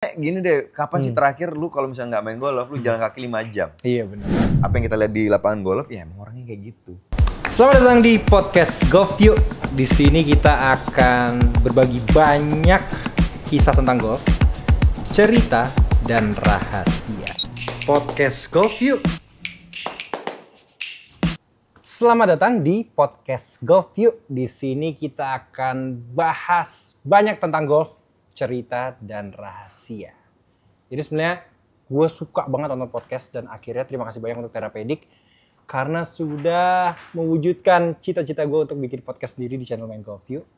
Gini deh, kapan sih terakhir lu kalau misalnya nggak main golf, lu jalan kaki 5 jam? Iya benar. Apa yang kita lihat di lapangan golf, ya emang orangnya kayak gitu. Selamat datang di podcast Golf Yuk. Di sini kita akan berbagi banyak kisah tentang golf, cerita dan rahasia. Podcast Golf Yuk. Selamat datang di podcast Golf Yuk. Di sini kita akan bahas banyak tentang golf, cerita dan rahasia. Jadi sebenarnya gue suka banget nonton podcast dan akhirnya terima kasih banyak untuk Terapedik karena sudah mewujudkan cita-cita gue untuk bikin podcast sendiri di channel Main Golf Yuk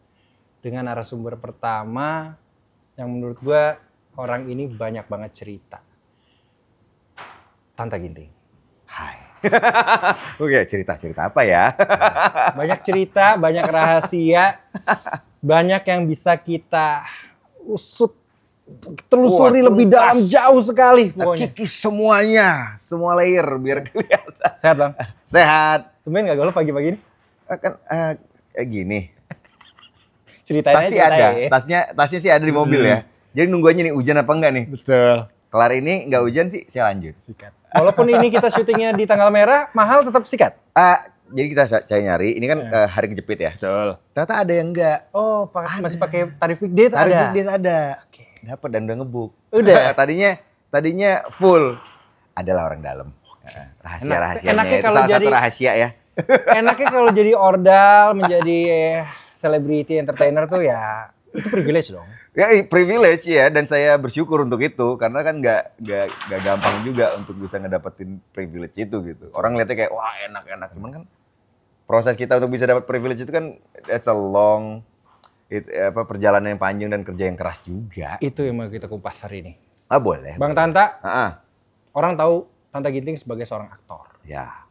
dengan narasumber pertama yang menurut gue orang ini banyak banget cerita. Tanta Ginting. Hai. Oke, cerita apa ya? Banyak cerita, banyak rahasia, banyak yang bisa kita usut, telusuri lebih dalam, jauh sekali pokoknya. Kikis semuanya, semua layer biar kelihatan. Sehat Bang? Sehat. Tumben gak golf pagi-pagi ini? Kan gini. Ceritain Tasnya sih ada di mobil ya. Jadi nunggu aja nih hujan apa enggak nih. Betul. Kelar ini nggak hujan sih, saya lanjut. Sikat. Walaupun ini kita syutingnya di tanggal merah, mahal tetap sikat? Jadi kita cari nyari, ini kan hari kejepit ya. Betul. Ternyata ada yang enggak. Oh, masih pakai tarif weekday Tarif ada? weekdays ada. Oke. Dapat dan udah ngebuk. Udah? tadinya full. Adalah orang dalam. Rahasia-rahasianya enaknya itu kalau salah satu rahasia ya. Enaknya kalau jadi ordal, menjadi celebrity entertainer tuh ya, itu privilege dong. Ya privilege ya, dan saya bersyukur untuk itu karena kan nggak gampang juga untuk bisa ngedapetin privilege itu gitu. Orang lihatnya kayak wah enak, cuman kan proses kita untuk bisa dapat privilege itu kan it's a long perjalanan yang panjang dan kerja yang keras juga. Itu yang mau kita kupas hari ini. Boleh. Bang Tanta, orang tahu Tanta Ginting sebagai seorang aktor. Ya.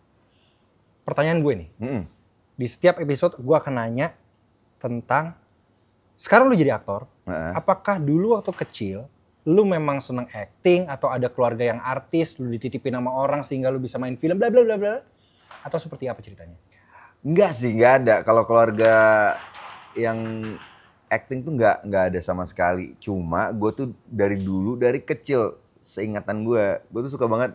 Pertanyaan gue nih, di setiap episode gue akan nanya tentang sekarang lu jadi aktor, apakah dulu waktu kecil lu memang seneng acting atau ada keluarga yang artis, lu dititipin sama orang sehingga lu bisa main film bla bla bla bla, atau seperti apa ceritanya? Enggak sih, enggak ada. Kalau keluarga yang acting tuh enggak ada sama sekali. Cuma gue tuh dari kecil seingatan gue tuh suka banget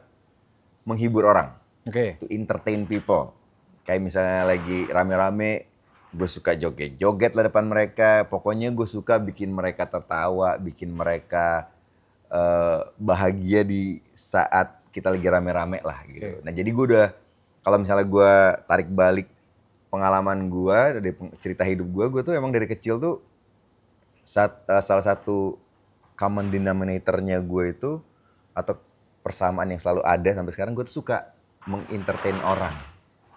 menghibur orang. Oke. To entertain people. Kayak misalnya lagi rame-rame, gue suka joget lah depan mereka. Pokoknya gue suka bikin mereka tertawa, bikin mereka bahagia di saat kita lagi rame-rame lah gitu. Nah jadi gue udah, kalau misalnya gue tarik balik pengalaman gue, dari cerita hidup gue tuh emang dari kecil tuh salah satu common denominator-nya gue itu, atau persamaan yang selalu ada sampai sekarang, gue tuh suka mengentertain orang.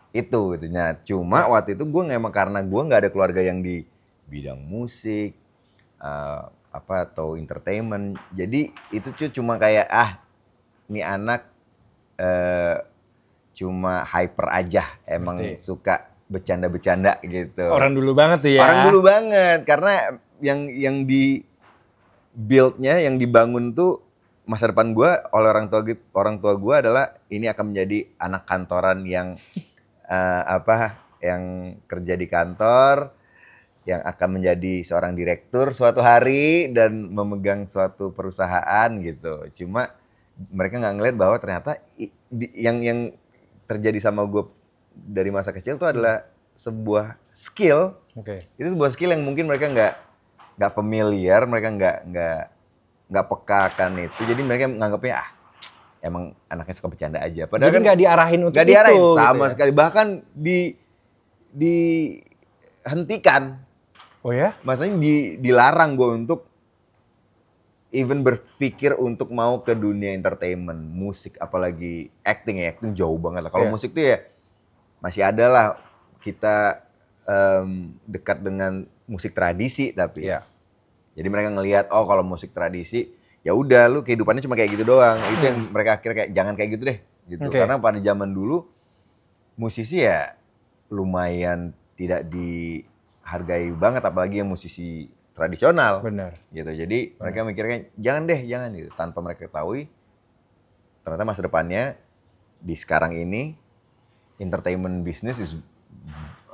Itu gitu. Nah, cuma waktu itu gue emang karena gue nggak ada keluarga yang di bidang musik atau entertainment, jadi itu cuma kayak ini anak cuma hyper aja, emang suka bercanda-bercanda gitu. Orang dulu banget tuh ya. Orang dulu banget, karena yang di build-nya, yang dibangun tuh masa depan gue oleh orang tua gue adalah ini akan menjadi anak kantoran yang yang kerja di kantor, yang akan menjadi seorang direktur suatu hari dan memegang suatu perusahaan gitu. Cuma mereka nggak ngeliat bahwa ternyata yang terjadi sama gue dari masa kecil itu adalah sebuah skill. Itu sebuah skill yang mungkin mereka nggak familiar, mereka nggak peka akan itu. Jadi mereka menganggapnya emang anaknya suka bercanda aja. Padahal jadi nggak diarahin untuk itu. Sama gitu ya? sekali. Bahkan dihentikan. Oh ya? Maksudnya dilarang gue untuk even berpikir untuk mau ke dunia entertainment, musik, apalagi acting ya. Acting jauh banget lah. Kalau musik tuh ya masih ada lah kita dekat dengan musik tradisi tapi. Jadi mereka ngelihat kalau musik tradisi ya udah lu kehidupannya cuma kayak gitu doang. Itu yang mereka akhirnya kayak jangan kayak gitu deh gitu. Karena pada zaman dulu musisi ya lumayan tidak dihargai banget, apalagi yang musisi tradisional. Benar. Gitu. Jadi mereka mikirnya jangan gitu. Tanpa mereka ketahui ternyata masa depannya di sekarang ini entertainment business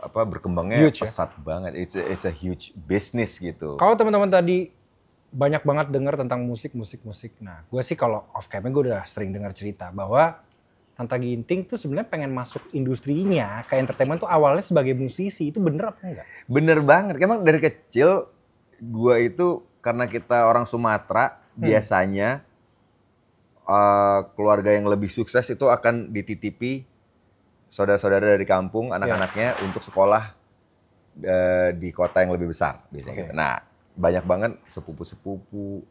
berkembangnya pesat banget. It's a huge business gitu. Kalau teman-teman tadi banyak banget dengar tentang musik. Nah, gue sih kalau off camnya gue udah sering dengar cerita bahwa Tanta Ginting tuh sebenarnya pengen masuk industrinya ke entertainment tuh awalnya sebagai musisi. Itu bener apa enggak? Bener banget. Emang dari kecil gue itu karena kita orang Sumatera biasanya keluarga yang lebih sukses itu akan dititipi saudara-saudara dari kampung anak-anaknya untuk sekolah di kota yang lebih besar biasanya gitu. Nah, banyak banget sepupu-sepupu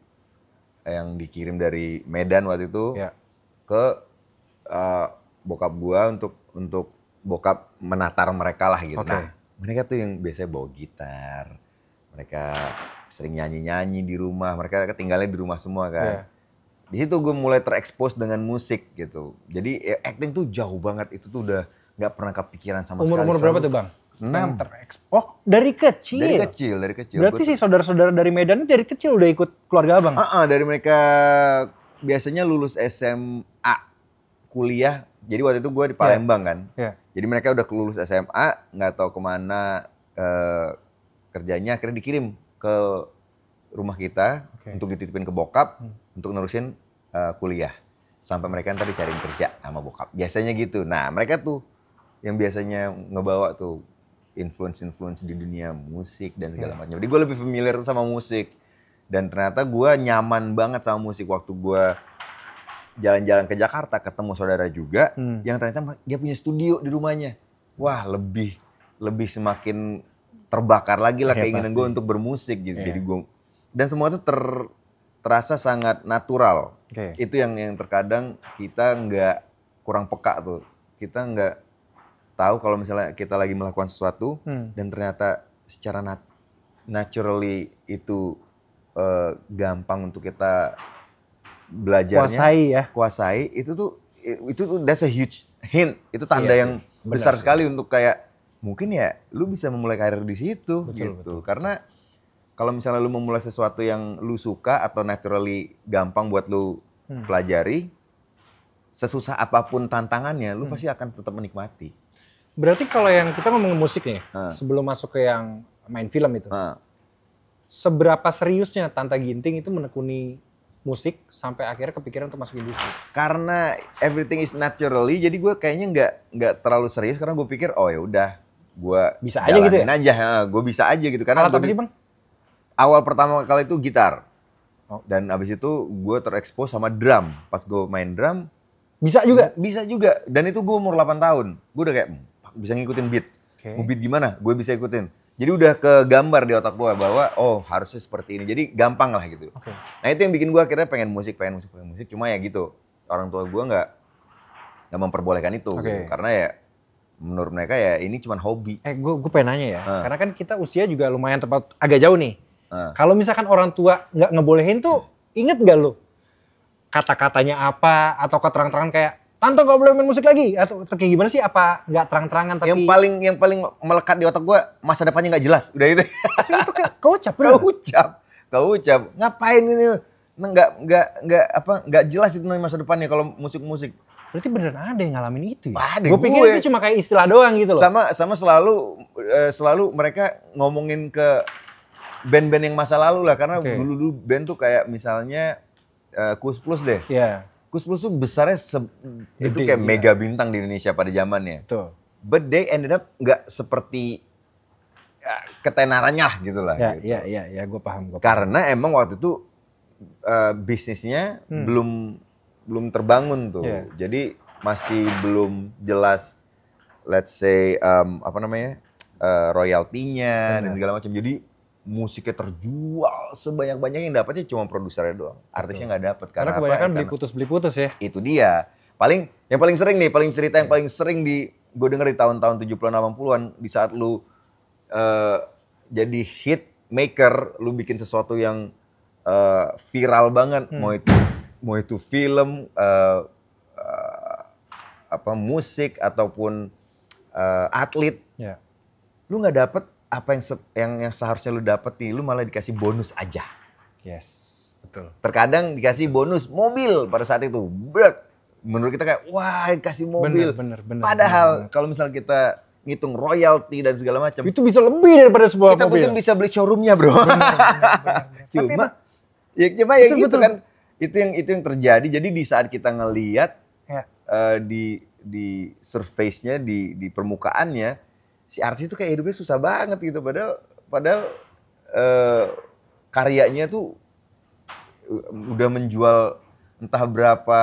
yang dikirim dari Medan waktu itu ke bokap gua untuk bokap menatar mereka lah gitu. Nah, mereka tuh yang biasanya bawa gitar. Mereka sering nyanyi-nyanyi di rumah. Mereka tinggalnya di rumah semua kan. Di situ gue mulai terekspos dengan musik gitu. Jadi acting tuh jauh banget. Itu tuh udah nggak pernah kepikiran sama sekali. Umur berapa tuh Bang? 6. Oh, dari kecil? Dari kecil. Berarti sih saudara-saudara dari Medan dari kecil udah ikut keluarga Abang? Dari mereka biasanya lulus SMA, kuliah. Jadi waktu itu gue di Palembang kan. Jadi mereka udah lulus SMA, nggak tahu kemana kerjanya. Akhirnya dikirim ke rumah kita untuk dititipin ke bokap untuk nerusin kuliah. Sampai mereka ntar dicariin kerja sama bokap. Biasanya gitu. Nah mereka tuh yang biasanya ngebawa tuh influence di dunia musik dan segala macam. Jadi gue lebih familiar sama musik. Dan ternyata gue nyaman banget sama musik waktu gue jalan-jalan ke Jakarta ketemu saudara juga yang ternyata dia punya studio di rumahnya. Wah, lebih semakin terbakar lagi lah keinginan gue untuk bermusik gitu. Jadi gue dan semua itu terasa sangat natural. Itu yang terkadang kita nggak kurang peka tuh. Kita nggak tahu kalau misalnya kita lagi melakukan sesuatu dan ternyata secara naturally itu gampang untuk kita belajarnya, kuasai itu tuh that's a huge hint. Itu tanda yang besar sekali untuk kayak mungkin ya lu bisa memulai karir di situ. Betul. Karena kalau misalnya lu memulai sesuatu yang lu suka atau naturally gampang buat lu pelajari, sesusah apapun tantangannya lu pasti akan tetap menikmati. Berarti kalau yang kita ngomongin musik nih, sebelum masuk ke yang main film itu, seberapa seriusnya Tanta Ginting itu menekuni musik sampai akhirnya kepikiran untuk masuk industri? Karena everything is naturally, jadi gue kayaknya nggak terlalu serius karena gue pikir oh ya udah, gue bisa aja gitu ya. Gue bisa aja gitu. Karena alat apa sih Bang? Awal pertama kali itu gitar, dan abis itu gue terekspos sama drum. Pas gue main drum, bisa juga. Dan itu gue umur 8 tahun, gue udah kayak bisa ngikutin beat. Mau beat gimana? Gue bisa ikutin. Jadi udah kegambar di otak gue bahwa oh harusnya seperti ini. Jadi gampang lah gitu. Nah itu yang bikin gue akhirnya pengen musik. Cuma ya gitu, orang tua gue nggak memperbolehkan itu. Gitu. Karena ya menurut mereka ya ini cuma hobi. Gue pengen nanya ya. Karena kan kita usia juga lumayan agak jauh nih. Kalau misalkan orang tua nggak ngebolehin tuh, inget nggak lo kata-katanya apa atau keterang-terangan kayak Tante gak boleh main musik lagi atau kayak gimana sih? Apa nggak terang-terangan tapi yang paling melekat di otak gue masa depannya nggak jelas, udah itu. Tapi itu keucap. Ngapain ini? Nggak jelas itu masa depannya kalau musik. Berarti beneran ada yang ngalamin itu ya? Gue pikir itu cuma kayak istilah doang gitu loh. Sama selalu mereka ngomongin ke band-band yang masa lalu lah, karena dulu band tuh kayak misalnya Kus Plus deh. Kus Plus tuh besarnya itu kayak mega bintang di Indonesia pada zamannya. But they ended up nggak seperti ketenarannya lah gitu lah. Iya, gue paham. Karena emang waktu itu bisnisnya belum terbangun tuh. Jadi masih belum jelas, let's say royaltinya dan segala macam. Jadi musiknya terjual sebanyak-banyaknya, yang dapatnya cuma produsernya doang. Artisnya nggak dapat. Karena kebanyakan beli putus ya. Itu dia. Yang paling sering nih, cerita yang paling sering gue denger di tahun-tahun 70-an 80-an, di saat lu jadi hit maker, lu bikin sesuatu yang viral banget, mau itu film, musik ataupun atlet, lu nggak dapet apa yang seharusnya lu dapet nih, lu malah dikasih bonus aja. Yes, betul. Terkadang dikasih bonus mobil pada saat itu. Menurut kita kayak wah dikasih mobil. Bener. Padahal kalau misalnya kita ngitung royalti dan segala macam, itu bisa lebih daripada sebuah mobil. Kita mungkin bisa beli showroomnya bro. Bener. Cuma Ya cuma ya Betul, gitu betul. kan. Itu yang terjadi. Jadi di saat kita ngelihat Ya. di surface-nya, di permukaannya, si artis itu kayak hidupnya susah banget gitu. Padahal karyanya tuh udah menjual entah berapa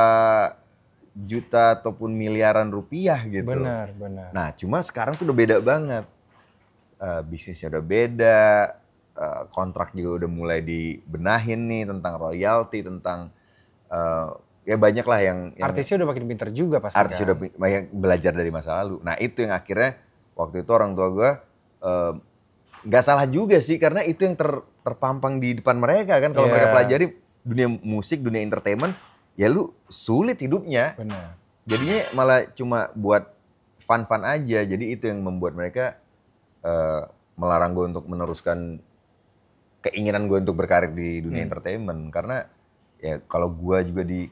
juta ataupun miliaran rupiah gitu. Benar. Nah, cuma sekarang tuh udah beda banget. Bisnisnya udah beda, kontrak juga udah mulai dibenahin nih tentang royalti, tentang ya banyak lah yang Artisnya udah makin pinter juga pasti artis kan. udah banyak belajar dari masa lalu. Nah itu yang akhirnya waktu itu orang tua gue nggak salah juga sih, karena itu yang terpampang di depan mereka kan. Kalau mereka pelajari dunia musik, dunia entertainment, ya lu sulit hidupnya. Benar. Jadinya malah cuma buat fun-fun aja. Jadi itu yang membuat mereka melarang gue untuk meneruskan keinginan gue untuk berkarir di dunia entertainment. Karena ya kalau gue juga di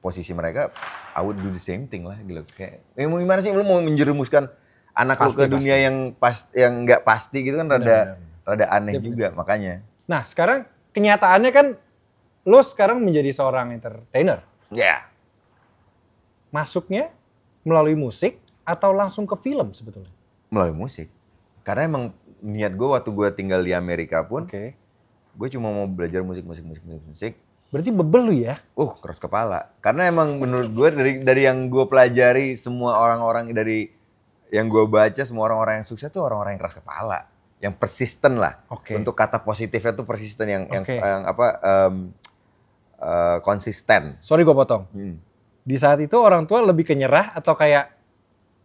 posisi mereka, I would do the same thing lah gitu. Kayak gimana sih lu mau menjerumuskan anak lu ke dunia yang nggak pasti gitu kan, rada aneh juga makanya. Nah, sekarang kenyataannya kan lu sekarang menjadi seorang entertainer. Ya. Masuknya melalui musik atau langsung ke film sebetulnya? Melalui musik. Karena emang niat gue waktu gue tinggal di Amerika pun, gue cuma mau belajar musik. Berarti bebel lu ya? Keras kepala. Karena emang menurut gue dari yang gue pelajari, semua orang-orang dari yang gue baca, semua orang-orang yang sukses tuh orang-orang yang keras kepala, yang persisten lah. Untuk kata positifnya tuh persisten, yang konsisten. Sorry gue potong. Di saat itu orang tua lebih ke nyerah atau kayak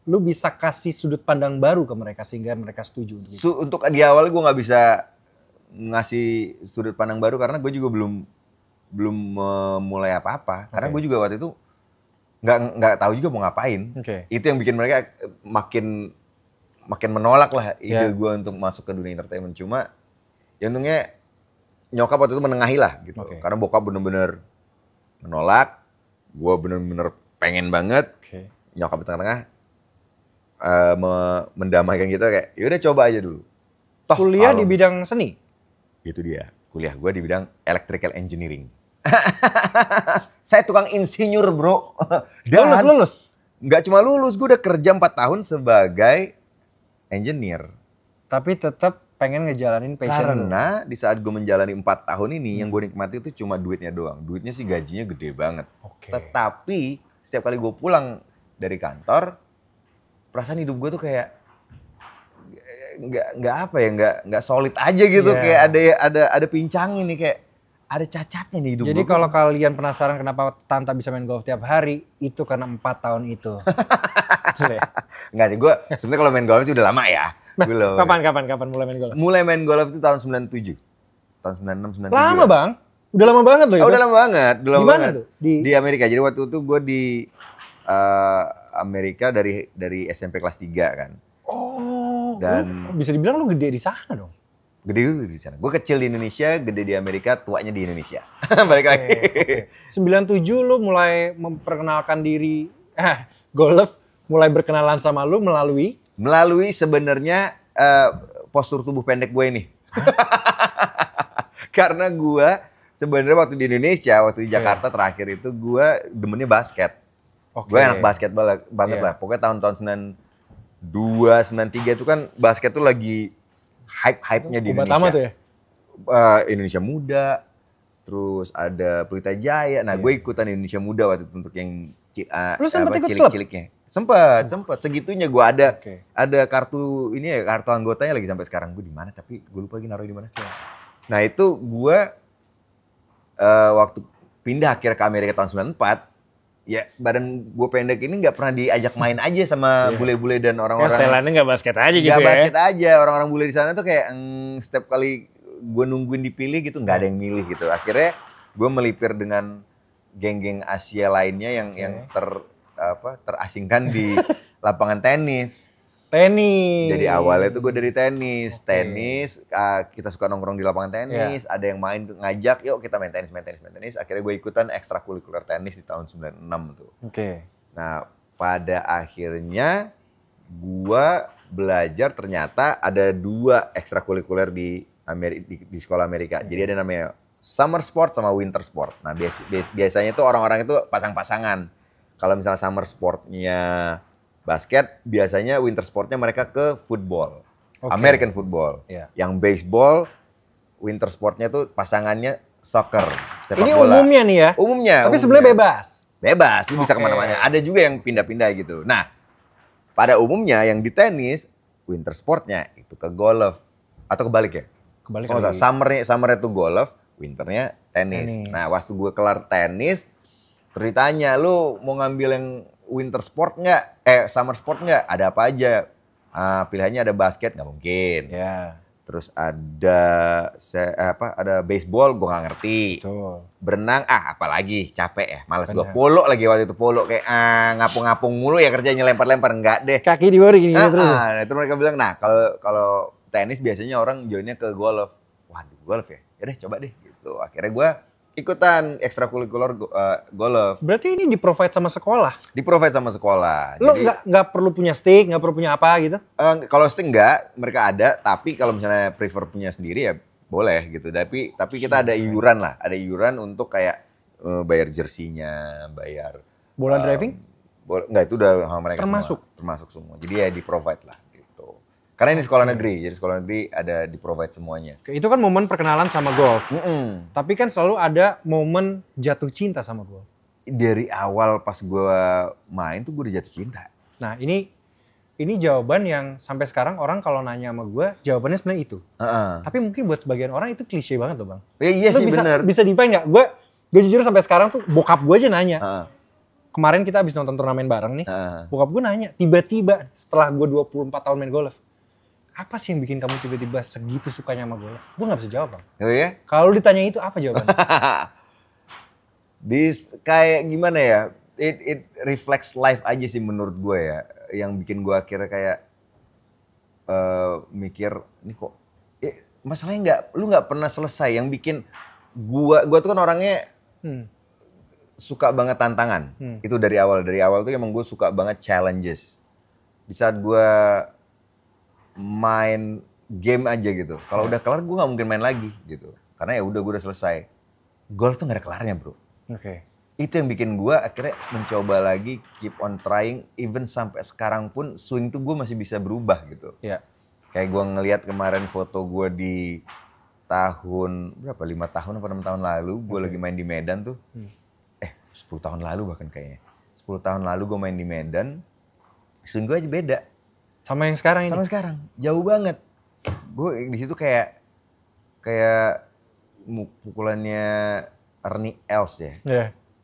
lu bisa kasih sudut pandang baru ke mereka sehingga mereka setuju? Untuk di awal gue nggak bisa ngasih sudut pandang baru karena gue juga belum memulai apa-apa. Karena gue juga waktu itu nggak tahu juga mau ngapain. Itu yang bikin mereka makin menolak lah ide gue untuk masuk ke dunia entertainment. Cuma ya untungnya nyokap waktu itu menengahi lah gitu. Karena bokap bener-bener menolak, gue bener-bener pengen banget. Nyokap di tengah-tengah mendamaikan kita kayak, yaudah coba aja dulu. Kuliah di bidang seni? Itu dia, kuliah gue di bidang electrical engineering. Saya tukang insinyur bro. Dan lulus? Nggak cuma lulus, gue udah kerja 4 tahun sebagai engineer. Tapi tetap pengen ngejalanin passion. Karena di saat gue menjalani 4 tahun ini, yang gue nikmati itu cuma duitnya doang. Duitnya sih gajinya gede banget. Tetapi setiap kali gue pulang dari kantor, perasaan hidup gue tuh kayak nggak solid aja gitu. Kayak ada pincangin nih, kayak ada cacatnya nih hidup gue. Jadi kalau kalian penasaran kenapa Tanta bisa main golf tiap hari, itu karena 4 tahun itu. Enggak sih, gue sebenarnya kalau main golf sih udah lama ya. Kapan mulai main golf? Mulai main golf itu tahun 97. Tahun 96, 97. Lama bang? Udah lama banget loh itu? Udah lama banget. Di mana tuh? Di Amerika. Jadi waktu itu gue di Amerika dari SMP kelas 3 kan. Dan bisa dibilang lu gede di sana dong? Gede dulu di sana. Gue kecil di Indonesia, gede di Amerika, tuanya di Indonesia. Balik lagi. 97 lu mulai memperkenalkan diri golf, mulai berkenalan sama lu melalui sebenarnya postur tubuh pendek gue ini. Karena gue sebenarnya waktu di Indonesia, waktu di Jakarta terakhir itu gue demennya basket. Gue anak basket banget lah. Pokoknya tahun-tahun 92, 93 itu kan basket tuh lagi hype-nya di Indonesia. Tuh ya? Indonesia Muda, terus ada Pelita Jaya. Nah, gue ikutan Indonesia Muda waktu itu untuk yang cilik-ciliknya. Sempet. Segitunya gue ada kartu ini ya, kartu anggotanya lagi sampai sekarang. Gue di mana? Tapi gue lupa lagi naruh di mana. Nah, itu gue waktu pindah akhirnya ke Amerika tahun 94. Ya badan gue pendek ini nggak pernah diajak main aja sama bule-bule dan orang-orang. Setelannya nggak basket aja gitu ya? Nggak basket aja, orang-orang bule di sana tuh kayak setiap kali gue nungguin dipilih gitu nggak ada yang milih gitu. Akhirnya gue melipir dengan geng-geng Asia lainnya yang terasingkan di lapangan tenis. Jadi awalnya tuh gue dari tenis, kita suka nongkrong di lapangan tenis, ada yang main ngajak, yuk kita main tenis. Akhirnya gue ikutan ekstrakurikuler tenis di tahun 96 tuh. Nah pada akhirnya gue belajar ternyata ada 2 ekstrakurikuler di sekolah Amerika. Jadi ada namanya summer sport sama winter sport. Nah biasanya tuh orang-orang itu pasang-pasangan. Kalau misalnya summer sportnya basket, biasanya winter sportnya mereka ke football, American football. Yang baseball, winter sportnya tuh pasangannya soccer, sepak Ini bola. umumnya nih ya? Umumnya. Tapi sebenarnya bebas? Bebas, lu bisa kemana-mana. Ada juga yang pindah-pindah gitu. Nah, pada umumnya yang di tenis, winter sportnya itu ke golf. Atau kebalik ya? Kebalik. Summernya tuh golf, winternya tenis. Nah, waktu gue kelar tenis, terus ditanya, lu mau ngambil yang winter sport nggak? Summer sport nggak? Ada apa aja? Pilihannya ada basket, nggak mungkin. Terus ada baseball, gue nggak ngerti. Betul. Berenang, apalagi capek ya, malas gue. Polo lagi waktu itu, polo kayak ngapung-ngapung mulu ya kerjanya, lempar-lempar, enggak deh. Kaki di bawah gini terus. Itu mereka bilang, nah kalau tenis biasanya orang joinnya ke golf. Waduh, golf ya? Ya deh coba deh gitu. Akhirnya gue ikutan ekstrakurikuler golf. Berarti ini di-provide sama sekolah? Di-provide sama sekolah. Lo nggak perlu punya stick, nggak perlu punya apa gitu? Kalau stick enggak, mereka ada. Tapi kalau misalnya prefer punya sendiri ya boleh gitu. Tapi kita ada iuran lah. Ada iuran untuk kayak bayar jersinya, bayar... Bola driving? Enggak, itu udah sama mereka termasuk semua. Jadi ya di-provide lah. Karena ini sekolah negeri, jadi sekolah negeri ada di-provide semuanya. Itu kan momen perkenalan sama golf. Tapi kan selalu ada momen jatuh cinta sama golf. Dari awal pas gue main tuh gue udah jatuh cinta. Nah ini jawaban yang sampai sekarang orang kalau nanya sama gue, jawabannya sebenarnya itu. Tapi mungkin buat sebagian orang itu klise banget loh bang. Iya sih bener. Bisa define nggak? Gue jujur sampai sekarang tuh bokap gue aja nanya. Kemarin kita habis nonton turnamen bareng nih. Bokap gue nanya, tiba-tiba setelah gue 24 tahun main golf. Apa sih yang bikin kamu tiba-tiba segitu sukanya sama golf? Gue gak bisa jawab bang. Oh iya? Kalau ditanya itu apa jawabannya? Kayak gimana ya, it reflects life aja sih menurut gue ya. Yang bikin gue akhirnya kayak mikir, ini kok masalahnya lu gak pernah selesai. Yang bikin gue tuh kan orangnya suka banget tantangan. Itu dari awal tuh emang gue suka banget challenges. Di saat gue main game aja gitu. Kalau udah kelar gue nggak mungkin main lagi gitu. Karena ya udah gue udah selesai. Golf tuh nggak ada kelarnya bro. Itu yang bikin gue akhirnya mencoba lagi, keep on trying. Even sampai sekarang pun swing tuh gue masih bisa berubah gitu. Kayak gue ngelihat kemarin foto gue di tahun berapa? 5 tahun atau 6 tahun lalu gue lagi main di Medan tuh. 10 tahun lalu bahkan kayaknya. 10 tahun lalu gue main di Medan. Swing gue aja beda. Sama yang sekarang ini? Sama sekarang, jauh banget. Gue di situ kayak pukulannya Ernie Els ya.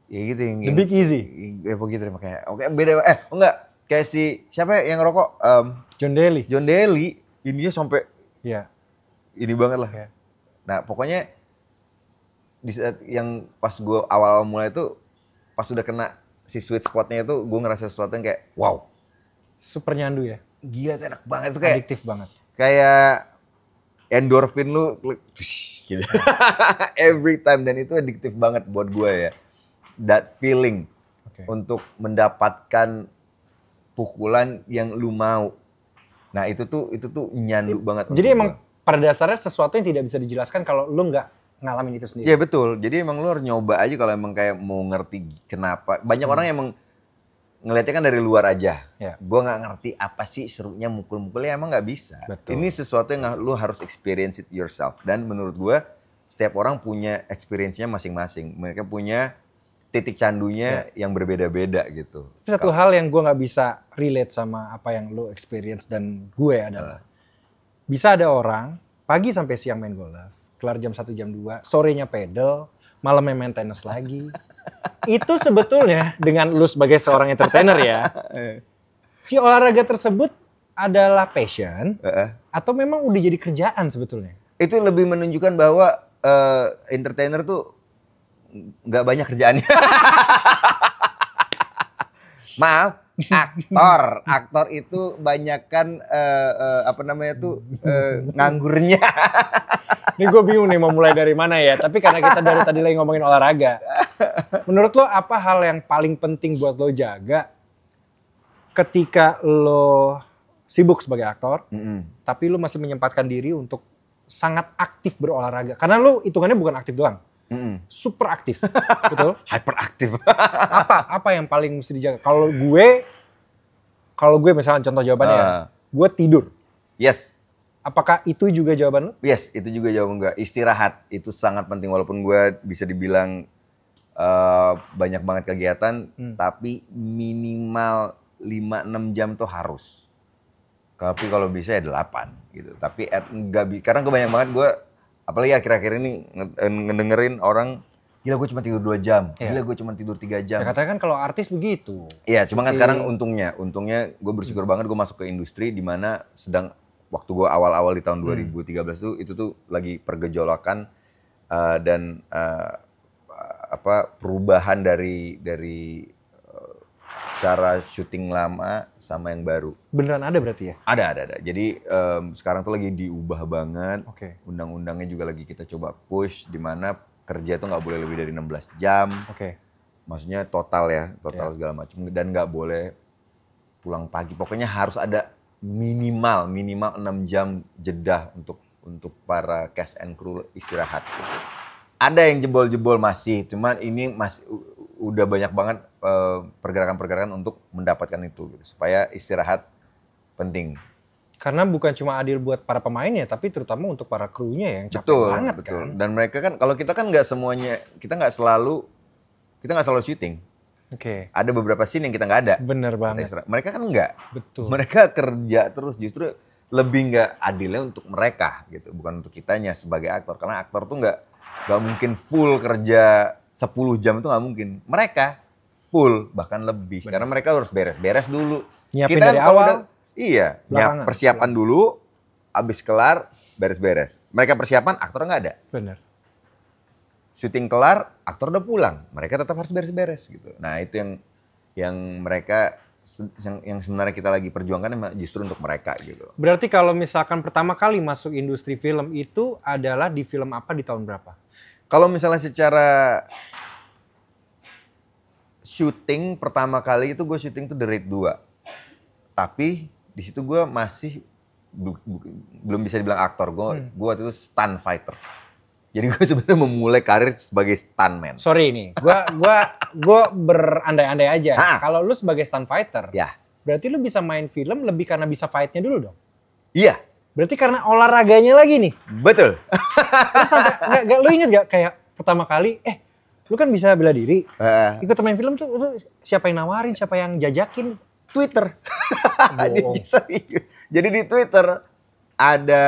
Ya gitu yang The Big Easy. Begitu makanya. Oke, beda. Enggak, kayak siapa yang ngerokok? John Daly. Ininya sampai ini banget lah. Nah, pokoknya di saat yang pas gue awal-awal mulai itu pas udah kena si sweet spotnya itu gue ngerasa sesuatu yang kayak wow. Super nyandu ya? Gila itu enak banget, itu kayak adiktif banget. Kayak endorfin lu gitu. Every time, dan itu adiktif banget buat gue ya. That feeling untuk mendapatkan pukulan yang lu mau. Nah, itu tuh nyandu banget. Jadi emang pada dasarnya sesuatu yang tidak bisa dijelaskan kalau lu nggak ngalamin itu sendiri. Iya betul. Jadi emang lu harus nyoba aja kalau emang kayak mau ngerti kenapa. Banyak orang emang ngeliatnya kan dari luar aja. Gue nggak ngerti apa sih serunya mukul-mukulnya, emang nggak bisa. Ini sesuatu yang lu harus experience it yourself. Dan menurut gue setiap orang punya experience-nya masing-masing. Mereka punya titik candunya yang berbeda-beda gitu. Satu hal yang gue nggak bisa relate sama apa yang lu experience dan gue adalah bisa ada orang pagi sampai siang main golf, kelar jam 1 jam 2, sorenya pedal, malamnya main tenis lagi. Itu sebetulnya dengan lu sebagai seorang entertainer ya, si olahraga tersebut adalah passion atau memang udah jadi kerjaan sebetulnya? Itu lebih menunjukkan bahwa entertainer tuh nggak banyak kerjaannya. Maaf, aktor itu banyakkan nganggurnya. Ini gue bingung nih mau mulai dari mana ya. Tapi karena kita dari tadi lagi ngomongin olahraga. Menurut lo apa hal yang paling penting buat lo jaga ketika lo sibuk sebagai aktor, tapi lo masih menyempatkan diri untuk sangat aktif berolahraga? Karena lo hitungannya bukan aktif doang. super aktif, betul? Hyperaktif. Apa yang paling mesti dijaga? Kalau gue misalnya contoh jawabannya ya, gue tidur. Yes. Apakah itu juga jawaban lu? Yes, itu juga jawaban gue. Istirahat itu sangat penting, walaupun gue bisa dibilang banyak banget kegiatan, tapi minimal 5-6 jam tuh harus. Tapi kalau bisa ya 8 gitu. Tapi karena kebanyakan banget gue, apalagi akhir-akhir ini ngedengerin orang, gila gue cuma tidur 2 jam, gila gue cuma tidur 3 jam. Ya katanya kan kalau artis begitu. Iya, cuma kan sekarang untungnya gue bersyukur banget gue masuk ke industri di mana waktu gue awal-awal di tahun 2013 tuh, itu tuh lagi pergejolakan dan perubahan dari cara syuting lama sama yang baru. Beneran ada berarti ya? Ada. Jadi sekarang tuh lagi diubah banget. Oke. Undang-undangnya juga lagi kita coba push, di mana kerja tuh nggak boleh lebih dari 16 jam. Oke. Maksudnya total segala macam, dan nggak boleh pulang pagi. Pokoknya harus ada minimal 6 jam jeda untuk para cast and crew istirahat. Ada yang jebol-jebol masih, cuman ini masih udah banyak banget pergerakan-pergerakan untuk mendapatkan itu gitu, supaya istirahat penting. Karena bukan cuma adil buat para pemainnya, tapi terutama untuk para krunya yang capek banget kan. Dan mereka kan, kalau kita kan nggak semuanya, kita nggak selalu syuting. Oke. Ada beberapa scene yang kita nggak ada. Bener banget. Mereka kan nggak. Betul. Mereka kerja terus, justru lebih nggak adilnya untuk mereka gitu, bukan untuk kitanya sebagai aktor. Karena aktor tuh nggak mungkin full kerja 10 jam, itu nggak mungkin. Mereka full, bahkan lebih. Bener. Karena mereka harus beres-beres dulu. Nyiapin dari awal. Persiapan dulu, abis kelar, beres-beres. Mereka persiapan, aktor nggak ada. Bener. Syuting kelar, aktor udah pulang. Mereka tetap harus beres-beres gitu. Nah itu yang mereka, yang sebenarnya kita lagi perjuangkan justru untuk mereka gitu. Berarti kalau misalkan pertama kali masuk industri film itu adalah di film apa, di tahun berapa? Kalau misalnya secara syuting pertama kali itu gue syuting tuh The Raid 2. Tapi di situ gue masih belum bisa dibilang aktor. Gue waktu itu stunt fighter. Jadi gue sebenarnya memulai karir sebagai stuntman. Sorry nih, gue berandai-andai aja. Kalau lu sebagai stunt fighter, ya, berarti lu bisa main film lebih karena bisa fight-nya dulu dong? Iya. Berarti karena olahraganya lagi nih? Betul. Terus sampai, lu inget gak kayak pertama kali, lu kan bisa bela diri, ikut main film tuh siapa yang nawarin, siapa yang jajakin? Twitter. Jadi di Twitter ada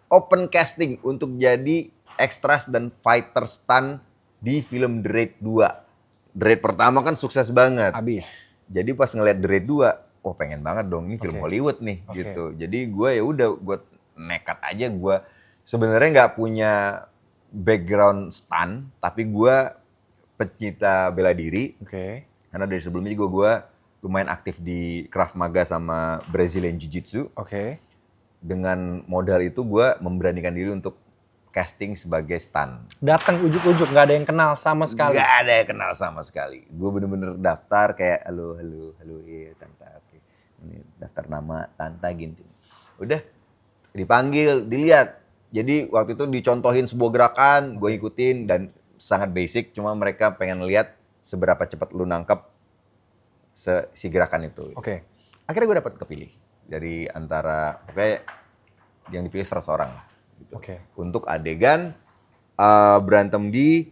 open casting untuk jadi extras dan fighter stunt di film The Raid 2. The Raid pertama kan sukses banget. Abis. Jadi pas ngeliat The Raid 2, pengen banget dong, ini film Hollywood nih gitu. Jadi gue gue nekat aja. Gue sebenarnya nggak punya background stunt, tapi gue pecinta bela diri. Karena dari sebelumnya juga gue lumayan aktif di Krav Maga sama Brazilian Jiu-Jitsu. Dengan modal itu gue memberanikan diri untuk casting sebagai stunt. Datang ujuk-ujuk, nggak ada yang kenal sama sekali. Nggak ada yang kenal sama sekali. Gue bener-bener daftar kayak halo, iya Tanta, oke. Ini daftar nama Tanta gini. Udah dipanggil, dilihat. Jadi waktu itu dicontohin sebuah gerakan, gue ikutin dan sangat basic. Cuma mereka pengen lihat seberapa cepat lu nangkep si gerakan itu. Akhirnya gue dapat kepilih dari antara yang dipilih 100 orang lah. Gitu. Untuk adegan berantem di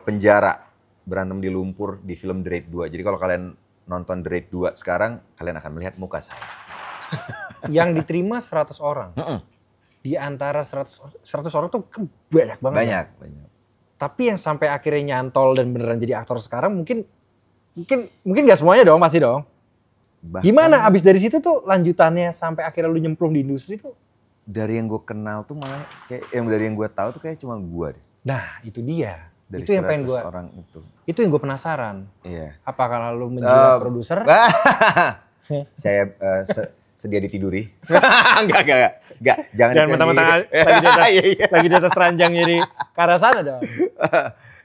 penjara, berantem di lumpur di film The Raid 2. Jadi kalau kalian nonton The Raid 2 sekarang, kalian akan melihat muka saya. Yang diterima 100 orang. Di antara 100 orang tuh banyak banget. Banyak. Tapi yang sampai akhirnya nyantol dan beneran jadi aktor sekarang mungkin gak semuanya dong, pasti dong. Gimana abis dari situ tuh lanjutannya sampai akhirnya lu nyemplung di industri tuh? Dari yang gue kenal tuh malah kayak dari yang gue tahu tuh kayak cuma gue deh. Nah itu dia. Dari itu yang pengen gue. Orang itu. Itu yang gue penasaran. Iya. Apakah lalu menjilat produser? Saya sedia ditiduri. Enggak. Jangan mentang-mentang lagi di atas ranjang jadi ke arah sana dong.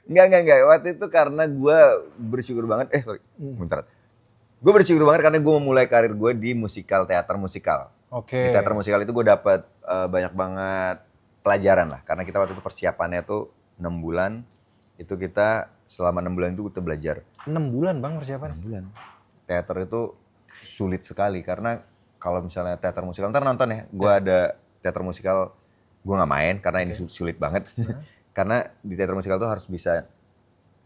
Enggak. Waktu itu karena gue bersyukur banget. Bentar. Gue bersyukur banget karena gue memulai karir gue di teater musikal. Di teater musikal itu gue dapat banyak banget pelajaran lah. Karena kita waktu itu persiapannya tuh 6 bulan. Itu kita selama 6 bulan itu kita belajar. 6 bulan Bang persiapan? 6 bulan. Teater itu sulit sekali karena kalau misalnya teater musikal, ntar nonton ya, gue ada teater musikal, gue nggak main karena ini sulit banget. Karena di teater musikal tuh harus bisa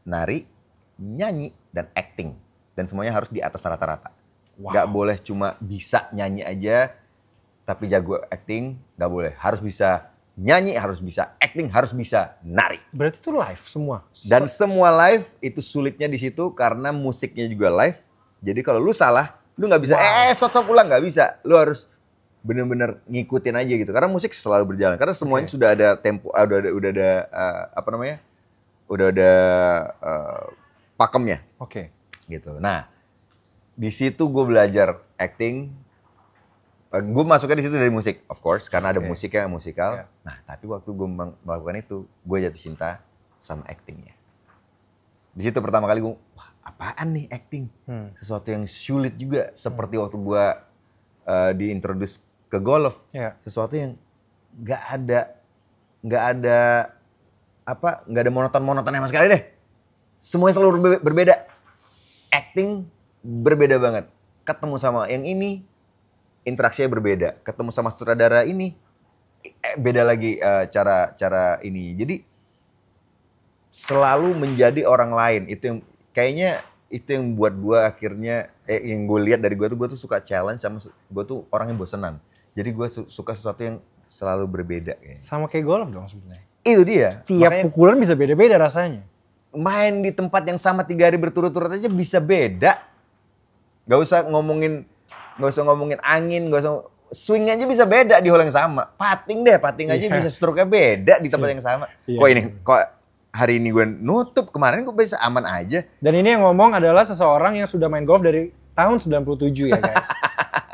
nari, nyanyi, dan acting. Dan semuanya harus di atas rata-rata. Nggak boleh cuma bisa nyanyi aja, tapi jago acting, nggak boleh. Harus bisa nyanyi, harus bisa acting, harus bisa nari. Berarti itu live semua? Dan semua live itu sulitnya di situ karena musiknya juga live. Jadi kalau lu salah, lu nggak bisa, sok ulang, nggak bisa. Lu harus bener-bener ngikutin aja gitu. Karena musik selalu berjalan. Karena semuanya sudah ada tempo, udah ada apa namanya? Udah ada pakemnya. Oke. Gitu. Nah, di situ gue belajar acting. Gue masuknya di situ dari musik, of course, karena ada musiknya, musikal. Nah, tapi waktu gue melakukan itu, gue jatuh cinta sama actingnya. Di situ pertama kali gue, wah apaan nih acting? Sesuatu yang sulit juga, seperti waktu gue diintroduce ke golf. Sesuatu yang nggak ada monoton-monotonnya sama sekali deh. Semuanya selalu berbeda. Acting berbeda banget. Ketemu sama yang ini, interaksinya berbeda. Ketemu sama sutradara ini, beda lagi cara ini. Jadi selalu menjadi orang lain. Itu yang kayaknya itu yang buat gue akhirnya, yang gue lihat dari gue tuh suka challenge sama gue tuh orang yang bosenan. Jadi gue suka sesuatu yang selalu berbeda. Kayaknya. Sama kayak golf dong sebenarnya. Itu dia. Tiap pukulan bisa beda-beda rasanya. Main di tempat yang sama 3 hari berturut-turut aja bisa beda. Gak usah ngomongin angin, gak usah swing aja bisa beda di hole yang sama. Pating aja bisa stroke-nya beda di tempat yang sama. Kok hari ini gue nutup, kemarin gue bisa aman aja. Dan ini yang ngomong adalah seseorang yang sudah main golf dari tahun 97 ya guys.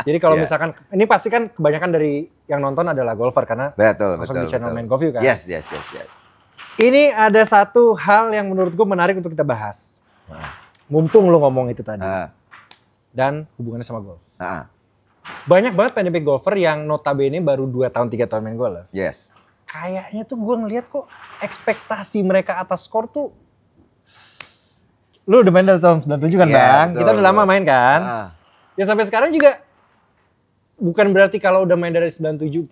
Jadi kalau misalkan, ini pasti kan kebanyakan dari yang nonton adalah golfer karena masuk di channel Main Golf You kan. Yes. Ini ada satu hal yang menurut gue menarik untuk kita bahas. Mumpung lu ngomong itu tadi. Dan hubungannya sama golf. Banyak banget pandemic golfer yang notabene baru 2 tahun 3 tahun main golf. Yes. Kayaknya tuh gue ngeliat kok ekspektasi mereka atas skor tuh. Lu udah main dari tahun 97 kan Bang? Betul, kita udah lama main kan? Ya sampai sekarang juga bukan berarti kalau udah main dari 97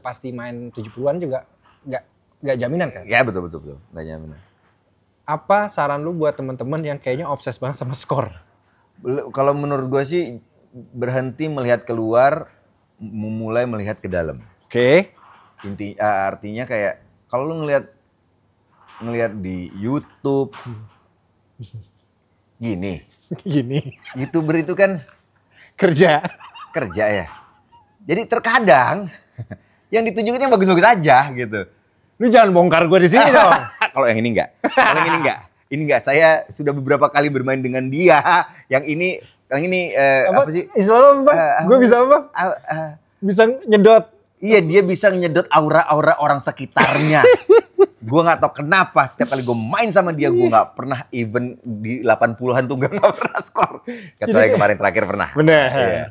pasti main 70-an juga nggak jaminan kan? Ya betul. Nggak jaminan. Apa saran lu buat teman-teman yang kayaknya obses banget sama skor? Kalau menurut gue sih berhenti melihat keluar, mulai melihat ke dalam. Oke. Artinya kayak kalau lu ngelihat di YouTube gini. YouTuber itu kan kerja ya. Jadi terkadang yang ditunjukin yang bagus-bagus aja gitu. Lu jangan bongkar gue di sini dong. Kalau yang ini enggak. Ini enggak. Saya sudah beberapa kali bermain dengan dia. Yang ini apa sih? Istilah apa? Gue bisa apa? Bisa nyedot. Iya, dia bisa nyedot aura-aura orang sekitarnya. Gue nggak tahu kenapa setiap kali gue main sama dia, gue nggak pernah even di 80-an tuh nggak pernah skor. Kecuali kemarin terakhir pernah. Bener. Iya.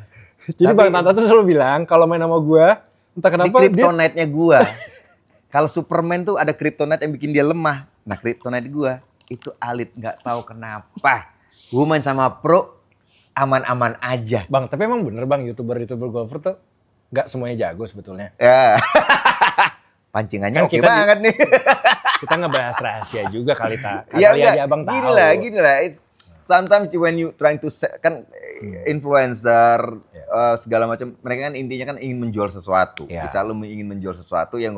Jadi Bang Tata tuh selalu bilang kalau main sama gue, entah kenapa di kryptonite-nya gue. Kalau Superman tuh ada kryptonite yang bikin dia lemah. Nah kryptonite gue itu alit, nggak tahu kenapa. Gue main sama pro aman-aman aja. Bang, tapi emang bener Bang youtuber golfer tuh nggak semuanya jago sebetulnya. Ya. Pancingannya oke banget nih. Kita ngebahas rahasia juga kali tak. Ya, kali aja Abang tahu. Gini lah. Sometimes when you trying to kan influencer segala macam, mereka kan intinya kan ingin menjual sesuatu. Bisa lu ingin menjual sesuatu yang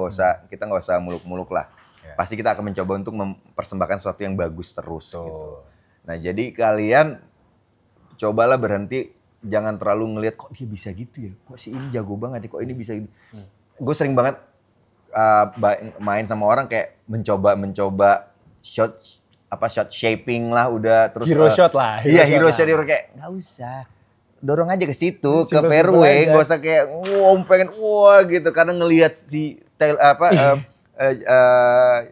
kita nggak usah muluk-muluk lah. Pasti kita akan mencoba untuk mempersembahkan sesuatu yang bagus terus. Gitu. Nah jadi kalian cobalah berhenti, jangan terlalu ngelihat kok dia bisa gitu ya, kok si ini jago banget ya, kok ini bisa gitu. Gue sering banget main sama orang kayak mencoba shot shaping lah udah terus hero shot lah. Iya hero shot kayak nggak usah, dorong aja ke situ ke fairway, nggak usah kayak pengen gitu karena ngelihat si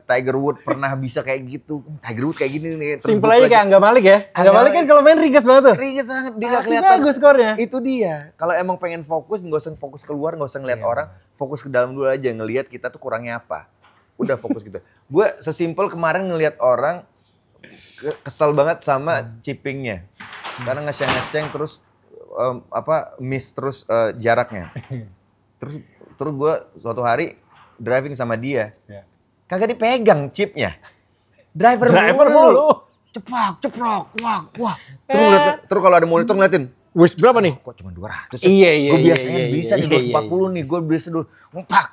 Tiger Woods pernah bisa kayak gitu. Tiger Woods kayak gini nih. Simpel aja kayak Angga Malik ya. Angga Malik kan kalau main ringas banget tuh. Ringas banget, dia nggak kelihatan. Bagus skornya. Itu dia. Kalau emang pengen fokus, nggak usah fokus keluar, nggak usah ngeliat orang, fokus ke dalam dulu aja, ngelihat kita tuh kurangnya apa. udah fokus gitu. Gue sesimpel kemarin ngelihat orang kesel banget sama chippingnya. Karena nge-shang terus miss terus jaraknya. Terus gue suatu hari driving sama dia. Ya. Kagak dipegang chipnya. Driver mulu. Ceprok, wah. Terus kalau ada monitor ngeliatin. Wis berapa nih? Kok cuma 200? Iya. Gue biasanya bisa nih 240 nih, gue biasa dulu.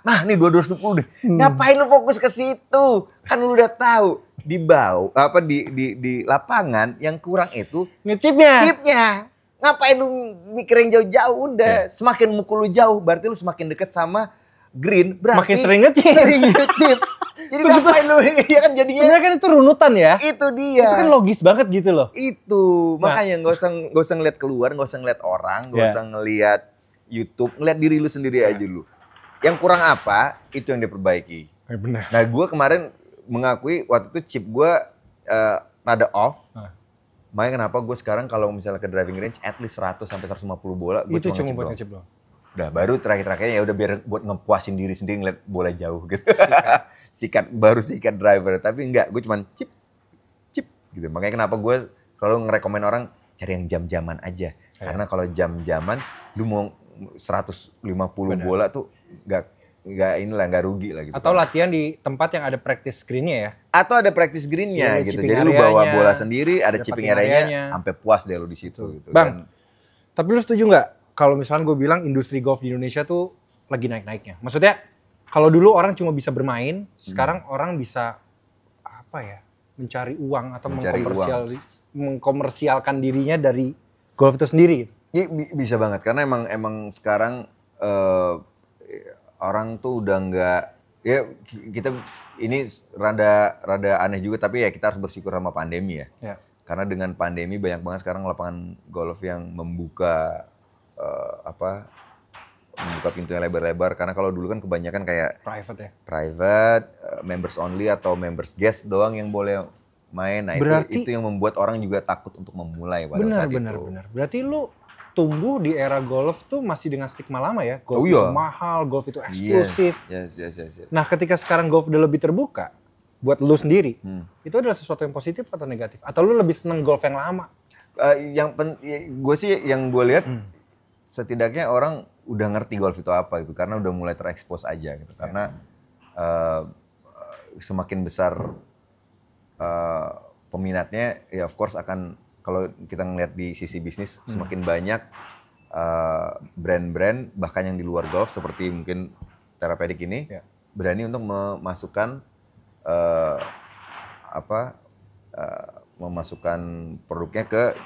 Nah nih 220 deh. Ngapain lu fokus ke situ? Kan lu udah tahu di lapangan yang kurang itu chipnya. Ngapain lu mikir yang jauh-jauh udah. Semakin mukul lu jauh, berarti lu semakin deket sama green, berarti makin sering ngechip. Jadi ngapain lu ya kan jadinya. Sebenarnya kan itu runutan ya. Itu dia. Itu kan logis banget gitu loh. Itu makanya nggak usah ngeliat keluar, nggak usah ngeliat orang, nggak usah ngeliat YouTube, ngeliat diri lu sendiri aja lu. Yang kurang apa itu yang diperbaiki. Benar. Nah gue kemarin mengakui waktu itu chip gue rada off. Makanya kenapa gue sekarang kalau misalnya ke driving range at least 100 sampai 150 bola gue itu cuma buat ngechip doang. Udah baru terakhir-terakhirnya ya udah biar buat ngepuasin diri sendiri ngeliat bola jauh gitu. sikat driver, tapi enggak, gue cuman chip gitu. Makanya kenapa gue selalu ngerekomen orang cari yang jam-jaman aja. Karena kalau jam-jaman lu mau 150 bola tuh nggak rugi lah gitu. Atau latihan di tempat yang ada practice screen-nya ya. Atau ada practice green-nya gitu. Jadi lu bawa bola sendiri, ada chipping area-nya, sampai puas deh lu di situ gitu. Bang, tapi lu setuju nggak kalau misalnya gue bilang industri golf di Indonesia tuh lagi naik-naiknya? Maksudnya kalau dulu orang cuma bisa bermain, sekarang orang bisa mencari uang atau mengkomersialkan dirinya dari golf itu sendiri. Ya, bisa banget karena emang sekarang orang tuh udah nggak, ya kita ini rada aneh juga, tapi ya kita harus bersyukur sama pandemi ya. Karena dengan pandemi banyak banget sekarang lapangan golf yang membuka pintunya lebar-lebar. Karena kalau dulu kan kebanyakan kayak private, members only atau members guest doang yang boleh main. Nah berarti, itu yang membuat orang juga takut untuk memulai pada saat itu. Benar. Berarti lu tumbuh di era golf tuh masih dengan stigma lama ya? Golf itu mahal, golf itu eksklusif. Yes. Nah ketika sekarang golf udah lebih terbuka, buat lu sendiri, itu adalah sesuatu yang positif atau negatif? Atau lu lebih seneng golf yang lama? Gue sih yang gue lihat, setidaknya orang udah ngerti golf itu apa gitu, karena udah mulai terekspos aja gitu. Karena semakin besar peminatnya, ya of course akan, kalau kita ngeliat di sisi bisnis, semakin banyak brand-brand bahkan yang di luar golf seperti mungkin Therapeutic ini berani untuk memasukkan memasukkan produknya ke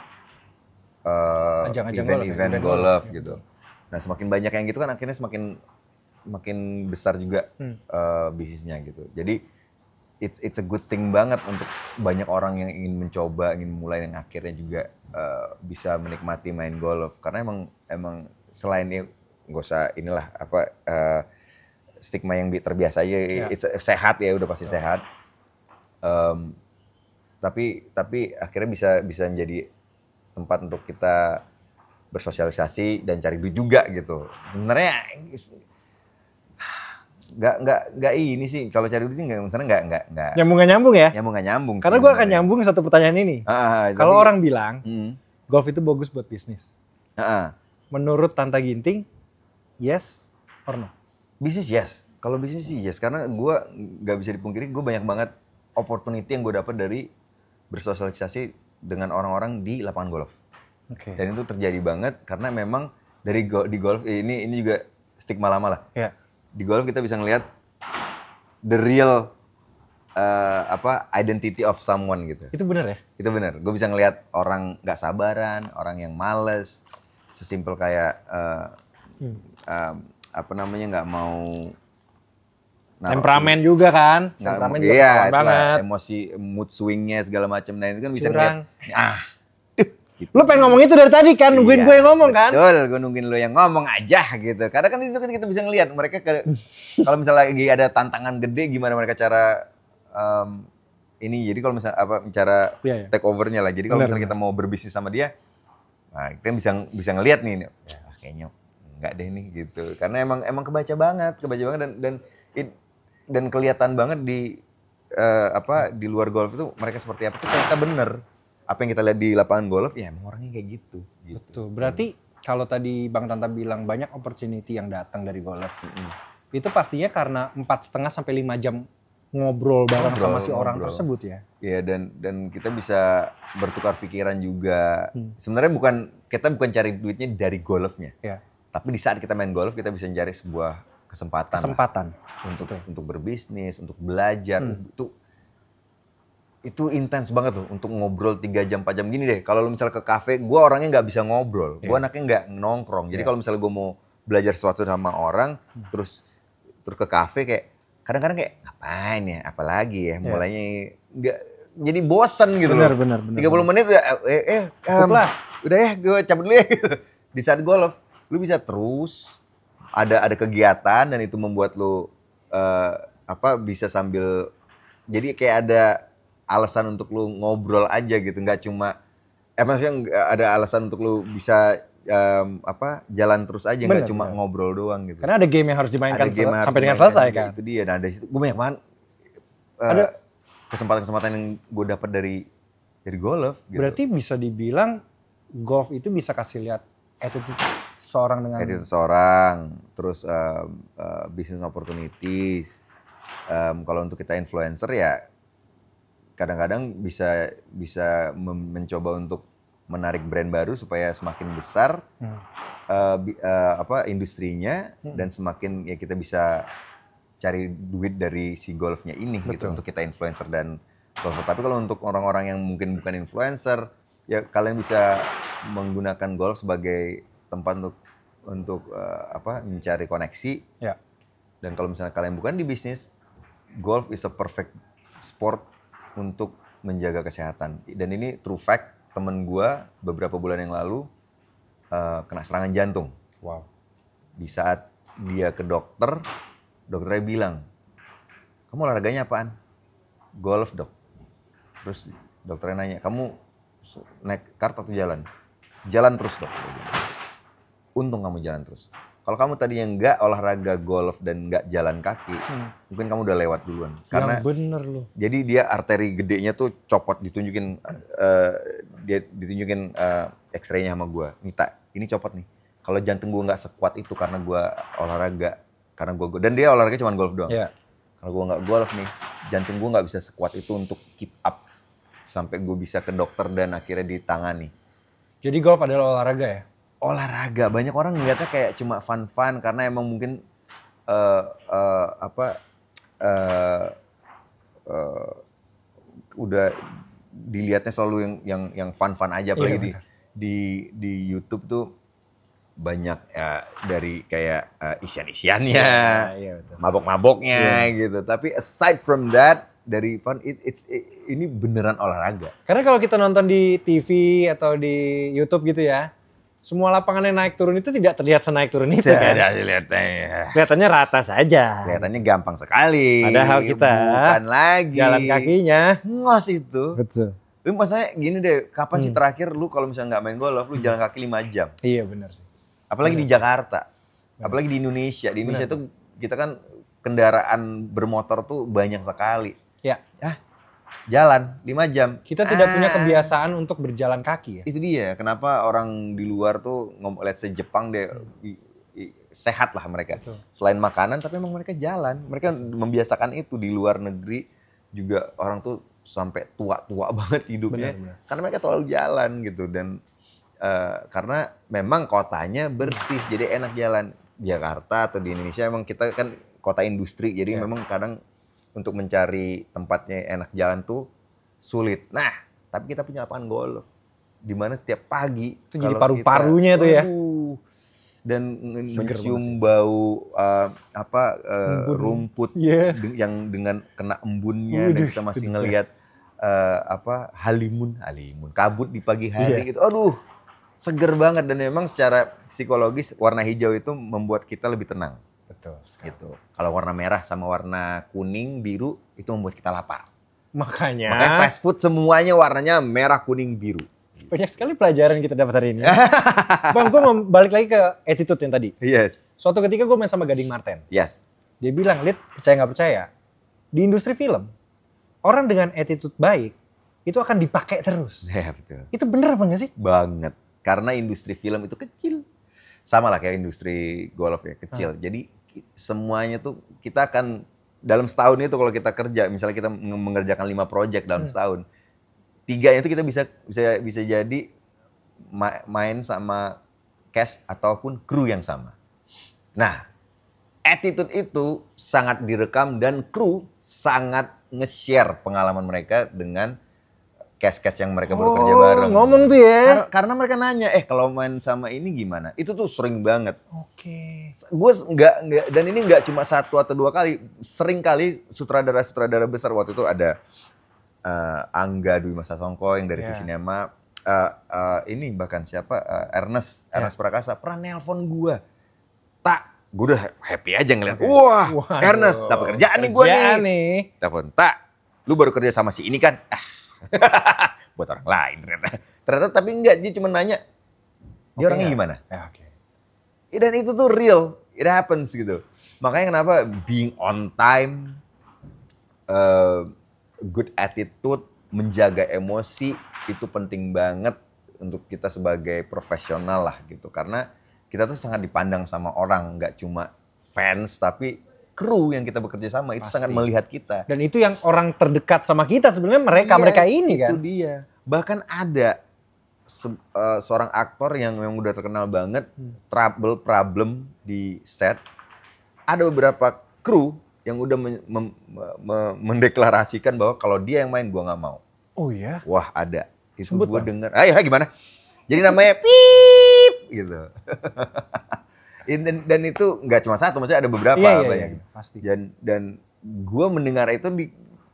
event golf gitu. Nah semakin banyak yang gitu kan akhirnya semakin besar juga bisnisnya gitu. Jadi it's a good thing banget untuk banyak orang yang ingin mencoba, ingin mulai, yang akhirnya juga bisa menikmati main golf. Karena emang selain ini nggak usah stigma yang terbiasa aja, it's sehat ya, udah pasti sehat. Tapi akhirnya bisa menjadi tempat untuk kita bersosialisasi dan cari duit juga gitu. Sebenarnya nggak ini sih, kalau cari duit sih nggak nyambung ya? Nyambung. Karena gue akan nyambung satu pertanyaan ini. Kalau orang bilang golf itu bagus buat bisnis, menurut Tanta Ginting, yes or no? Bisnis yes. Kalau bisnis sih yes, karena gue nggak bisa dipungkiri, gue banyak banget opportunity yang gue dapat dari bersosialisasi dengan orang-orang di lapangan golf. Dan itu terjadi banget karena memang di golf ini juga stigma lama lah. Di golf kita bisa ngelihat the real identity of someone gitu. Itu benar ya? Itu benar. Gue bisa ngelihat orang nggak sabaran, orang yang males, sesimpel kayak nggak mau temperamen juga kan? Temperamen juga banget. Emosi, mood swingnya segala macam. Nah itu kan bisa ngeliat. Gitu. Lu pengen ngomong itu dari tadi kan, nungguin gue yang ngomong kan? Betul, gue nungguin lu yang ngomong aja gitu. Karena kan itu kan kita bisa ngelihat mereka kalau misalnya lagi ada tantangan gede, gimana mereka cara ini. Jadi kalau misalnya cara take overnya lah. Jadi kalau misalnya kita mau berbisnis sama dia, nah kita bisa ngelihat nih, kayaknya enggak deh nih gitu. Karena emang kebaca banget dan dan kelihatan banget di di luar golf itu mereka seperti apa. Itu ternyata bener. Apa yang kita lihat di lapangan golf, ya emang orangnya kayak gitu. Betul. Berarti kalau tadi Bang Tanta bilang banyak opportunity yang datang dari golf, itu pastinya karena 4,5 sampai 5 jam ngobrol bareng sama si orang tersebut ya. Iya, dan kita bisa bertukar pikiran juga. Sebenarnya kita bukan cari duitnya dari golfnya. Iya. Tapi di saat kita main golf, kita bisa mencari sebuah kesempatan untuk berbisnis, untuk belajar. Itu intens banget tuh untuk ngobrol 3 jam 4 jam gini deh. Kalau lu misalnya ke kafe, gue orangnya nggak bisa ngobrol. Gue anaknya nggak nongkrong. Jadi kalau misalnya gue mau belajar sesuatu sama orang, terus ke kafe kayak kadang-kadang kayak ngapain ya, apalagi ya, mulainya nggak jadi bosan gitu loh. Benar. 30 menit udah udah ya gue cabut dulu ya. Di saat golf, lu bisa terus ada kegiatan dan itu membuat lu bisa sambil jadi kayak ada alasan untuk lu ngobrol aja gitu, nggak cuma maksudnya ada alasan untuk lu bisa jalan terus aja, nggak cuma ngobrol doang gitu. Karena ada game yang harus dimainkan sampai dengan selesai kan. Itu dia. Nah, dari situ gue banyak banget ada kesempatan-kesempatan yang gue dapat dari golf gitu. Berarti bisa dibilang golf itu bisa kasih lihat attitude seseorang dengan terus business opportunities. Kalau untuk kita influencer ya kadang-kadang bisa mencoba untuk menarik brand baru supaya semakin besar industrinya dan semakin ya kita bisa cari duit dari si golfnya ini gitu untuk kita influencer dan golfer. Tapi kalau untuk orang-orang yang mungkin bukan influencer, ya kalian bisa menggunakan golf sebagai tempat untuk mencari koneksi. Ya. Dan kalau misalnya kalian bukan di bisnis, golf is a perfect sport untuk menjaga kesehatan. Dan ini true fact, temen gue beberapa bulan yang lalu kena serangan jantung. Wow. Di saat dia ke dokternya bilang, kamu olahraganya apaan? Golf, dok. Terus dokternya nanya, kamu naik kart atau jalan? Jalan terus, dok. Untung kamu jalan terus. Kalau kamu tadi yang nggak olahraga golf dan nggak jalan kaki, mungkin kamu udah lewat duluan. Karena yang bener loh. Jadi dia arteri gedenya tuh copot, ditunjukin X-ray-nya sama gue. Nita, ini copot nih. Kalau jantung gue nggak sekuat itu karena gue olahraga, dan dia olahraga cuma golf doang. Yeah. Kalau gue nggak golf nih, jantung gue nggak bisa sekuat itu untuk keep up sampai gue bisa ke dokter dan akhirnya ditangani. Jadi golf adalah olahraga ya? Olahraga, banyak orang ngeliatnya kayak cuma fun-fun karena emang mungkin udah dilihatnya selalu yang fun-fun aja, apalagi di YouTube tuh banyak dari kayak isian-isiannya, mabok-maboknya gitu. Tapi aside from that, dari fun, ini beneran olahraga. Karena kalau kita nonton di TV atau di YouTube gitu ya, semua lapangan yang naik turun itu tidak terlihat senaik turun itu kan? Kelihatannya rata saja. Kelihatannya gampang sekali. Padahal kita bukan lagi jalan kakinya ngos itu. Betul. Lu maksudnya gini deh, kapan sih terakhir lu kalau misalnya nggak main golf, lu jalan kaki 5 jam? Iya benar sih. Apalagi di Jakarta, apalagi di Indonesia. Di Indonesia tuh kita kan kendaraan bermotor tuh banyak sekali. Ya. Jalan 5 jam. Kita tidak punya kebiasaan untuk berjalan kaki ya. Itu dia, kenapa orang di luar tuh, let's say Jepang deh, sehat lah mereka. Betul. Selain makanan, tapi emang mereka jalan. Mereka membiasakan itu di luar negeri juga orang tuh sampai tua-tua banget hidupnya. Benar. Karena mereka selalu jalan gitu. Dan karena memang kotanya bersih, jadi enak jalan. Jakarta atau di Indonesia emang kita kan kota industri, jadi memang kadang untuk mencari tempatnya enak jalan tuh sulit. Nah, tapi kita punya lapangan golf di mana tiap pagi itu jadi paru-parunya tuh ya. Dan mencium bau rumput yang dengan kena embunnya. Dan kita masih ngelihat halimun kabut di pagi hari gitu. Aduh, seger banget. Dan memang secara psikologis warna hijau itu membuat kita lebih tenang. Betul. Gitu. Kalau warna merah sama warna kuning, biru itu membuat kita lapar. Makanya fast food semuanya warnanya merah, kuning, biru. Banyak sekali pelajaran kita dapat hari ini. Bang, gue mau balik lagi ke attitude yang tadi. Yes. Suatu ketika gue main sama Gading Marten. Yes. Dia bilang, Lid, percaya nggak percaya, di industri film, orang dengan attitude baik itu akan dipakai terus. Ya betul. Itu bener apa enggak sih? Banget. Karena industri film itu kecil. Sama lah kayak industri golf ya, kecil. Jadi semuanya tuh kita akan dalam setahun itu kalau kita kerja, misalnya kita mengerjakan 5 project dalam setahun, 3 itu kita bisa jadi main sama cast ataupun kru yang sama. Nah, attitude itu sangat direkam dan kru sangat nge-share pengalaman mereka dengan cast-cast yang mereka baru kerja bareng. Ngomong tuh ya. Karena mereka nanya, kalau main sama ini gimana? Itu tuh sering banget. Oke. Gue nggak dan ini nggak cuma 1 atau 2 kali, sering kali sutradara besar waktu itu ada Angga Dwi Masa Songko yang dari Visinema, ini bahkan siapa Ernest Prakasa pernah nelpon gue, gue udah happy aja ngeliat, wah Ernest dapat kerjaan nih gue nih. Telepon, lu baru kerja sama si ini kan? Buat orang lain ternyata tapi enggak, dia cuma nanya dia orangnya gimana. Dan itu tuh real, it happens gitu. Makanya kenapa being on time, good attitude, menjaga emosi itu penting banget untuk kita sebagai profesional lah gitu. Karena kita tuh sangat dipandang sama orang, nggak cuma fans tapi kru yang kita bekerja sama itu sangat melihat kita. Dan itu yang orang terdekat sama kita sebenarnya mereka ini kan. Itu dia. Bahkan ada seorang aktor yang udah terkenal banget, problem di set. Ada beberapa kru yang udah mendeklarasikan bahwa kalau dia yang main gua nggak mau. Oh iya? Wah ada. Itu gue denger. Gimana? Jadi namanya Pip gitu. Dan itu nggak cuma satu, maksudnya ada beberapa. Iya, pasti. Dan gue mendengar itu di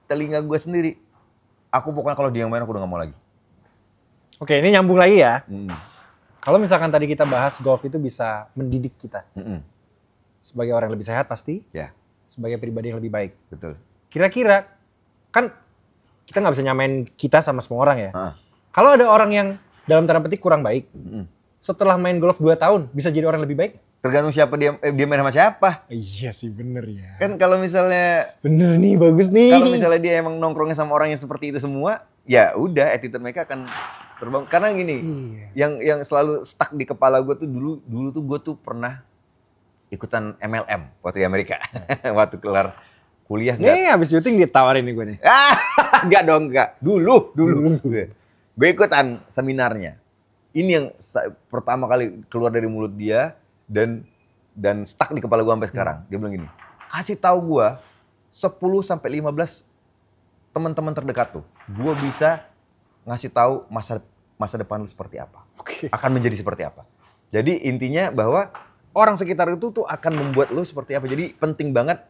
telinga gue sendiri. Aku pokoknya kalau dia yang main aku udah nggak mau lagi. Oke, ini nyambung lagi ya. Kalau misalkan tadi kita bahas golf itu bisa mendidik kita. Sebagai orang yang lebih sehat pasti. Ya. Sebagai pribadi yang lebih baik. Betul. Kira-kira kan kita nggak bisa nyamain kita sama semua orang ya. Kalau ada orang yang dalam tanda petik kurang baik, setelah main golf 2 tahun bisa jadi orang yang lebih baik? Tergantung siapa dia main sama siapa. Iya sih, bener ya. Kan kalau misalnya bener nih, bagus nih. Kalau misalnya dia emang nongkrongnya sama orang yang seperti itu semua, ya udah attitude mereka akan terbang. Karena gini, yang selalu stuck di kepala gue tuh dulu tuh gue tuh pernah ikutan MLM waktu di Amerika. Waktu kelar kuliah. Nih habis syuting ditawarin nih gue nih. Enggak. Dulu. Gue ikutan seminarnya. Ini yang pertama kali keluar dari mulut dia dan stuck di kepala gue sampai sekarang. Dia bilang gini, kasih tahu gue 10 sampai 15 teman-teman terdekat tuh. Gue bisa ngasih tahu masa depan lu seperti apa. Akan menjadi seperti apa. Jadi intinya bahwa orang sekitar itu tuh akan membuat lu seperti apa. Jadi penting banget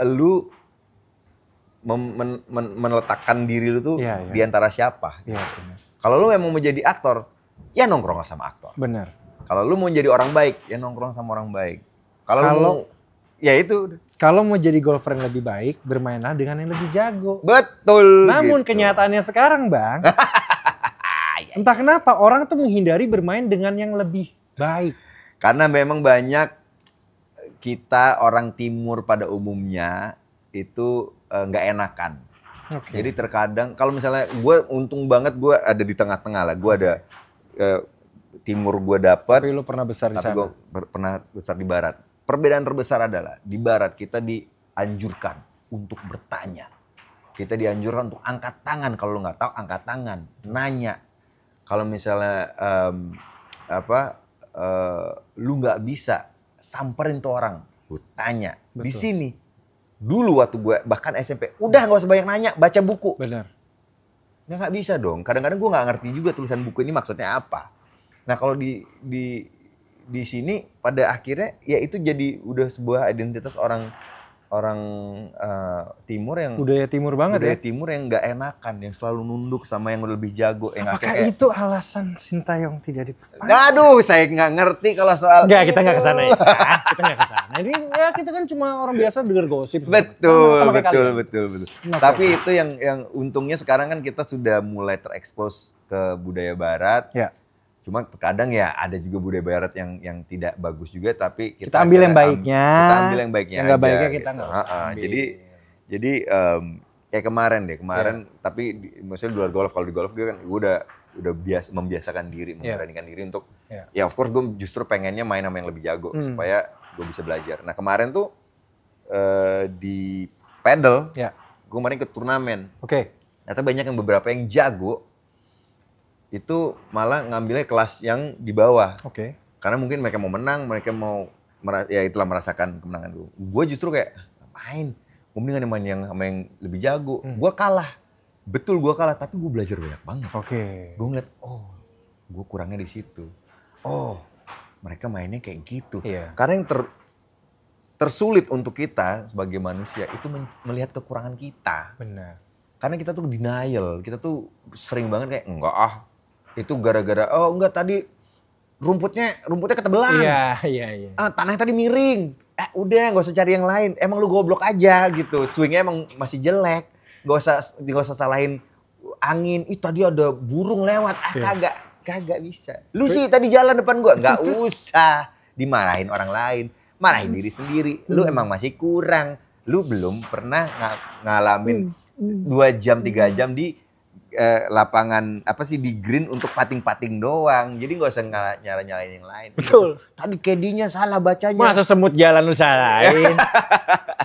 lu meletakkan diri lu tuh di antara siapa. Kalau lu memang mau jadi aktor, ya nongkrong sama aktor. Benar. Kalau lu mau jadi orang baik, ya nongkrong sama orang baik. Kalau ya itu. Kalau mau jadi golfer yang lebih baik, bermainlah dengan yang lebih jago. Betul. Namun kenyataannya sekarang, Bang, entah kenapa orang tuh menghindari bermain dengan yang lebih baik. Karena memang banyak kita orang timur pada umumnya itu nggak enakan. Jadi terkadang kalau misalnya gue untung banget gue ada di tengah-tengah lah. Gue ada timur gue dapat. Tapi lu pernah besar di sana. Gue pernah besar di barat. Perbedaan terbesar adalah di barat kita dianjurkan untuk bertanya. Kita dianjurkan untuk angkat tangan. Kalau lu nggak tahu angkat tangan, nanya. Kalau misalnya lu nggak bisa samperin tuh orang, lu tanya. Betul. Di sini dulu waktu gue bahkan SMP udah nggak usah banyak nanya, baca buku. Benar. Nggak bisa dong. Kadang-kadang gue nggak ngerti juga tulisan buku ini maksudnya apa. Nah kalau di sini pada akhirnya ya itu jadi udah sebuah identitas orang timur yang budaya timur banget budaya timur yang nggak enakan, yang selalu nunduk sama yang lebih jago. Apakah itu alasan Sintayong tidak diperpanjang? Aduh, saya nggak ngerti kalau soal. Nggak, kita nggak kesana ya. Kita nggak kesana. Ini ya kita kan cuma orang biasa dengar gosip. Betul. Tapi itu yang untungnya sekarang kan kita sudah mulai terekspos ke budaya barat. Ya. Cuma terkadang ya ada juga budaya barat yang tidak bagus juga, tapi Kita ambil yang baiknya. Kita ambil yang baiknya yang nggak aja, baiknya kita gitu. nggak usah ambil. Jadi kayak kemarin, tapi maksudnya di luar golf, kalau di golf gue udah membiasakan diri, memberanikan diri untuk ya of course gue justru pengennya main sama yang lebih jago supaya gue bisa belajar. Nah kemarin tuh di paddle, gue kemarin ke turnamen. Ternyata banyak yang beberapa yang jago itu malah ngambilnya kelas yang di bawah. Karena mungkin mereka mau menang, mereka mau itulah merasakan kemenangan gue. Gue justru kayak main, gue mendingan main sama yang lebih jago. Gue kalah, betul gue kalah, tapi gue belajar banyak banget. Gue ngeliat, oh, gue kurangnya di situ. Oh, mereka mainnya kayak gitu. Karena yang tersulit untuk kita sebagai manusia itu melihat kekurangan kita. Benar. Karena kita tuh denial, kita tuh sering banget kayak enggak itu gara-gara enggak tadi rumputnya ketebelan. Iya. Tanahnya tadi miring. Udah nggak usah cari yang lain. Emang lu goblok aja gitu. Swingnya emang masih jelek. Nggak usah salahin angin. Ih tadi ada burung lewat. Kagak bisa. Lu sih tadi jalan depan gua. Nggak usah dimarahin orang lain. Marahin diri sendiri. Lu emang masih kurang. Lu belum pernah ngalamin 2 jam 3 jam di lapangan di green untuk pating-pating doang. Jadi nggak usah nyalain yang lain. Betul. Tadi caddy-nya salah bacanya. Masa semut jalan lu salahin?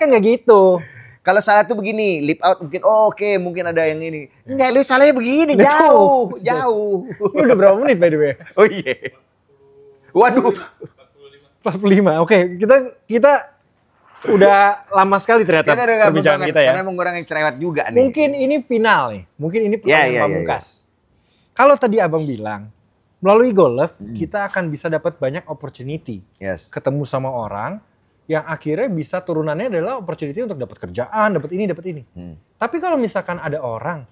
Kan nggak gitu. Kalau salah tuh begini, lip out mungkin mungkin ada yang ini. Enggak, lu salahnya begini, jauh. Ini udah berapa menit by the way? Oh iya. Waduh. 45. Kita udah lama sekali ternyata perbincangan kita ya. Karena emang orang yang cerewet juga nih. Mungkin ini final nih. Mungkin ini pertanyaan pamungkas. Kalau tadi abang bilang, melalui golf kita akan bisa dapat banyak opportunity. Ketemu sama orang yang akhirnya bisa turunannya adalah opportunity untuk dapat kerjaan, dapat ini. Tapi kalau misalkan ada orang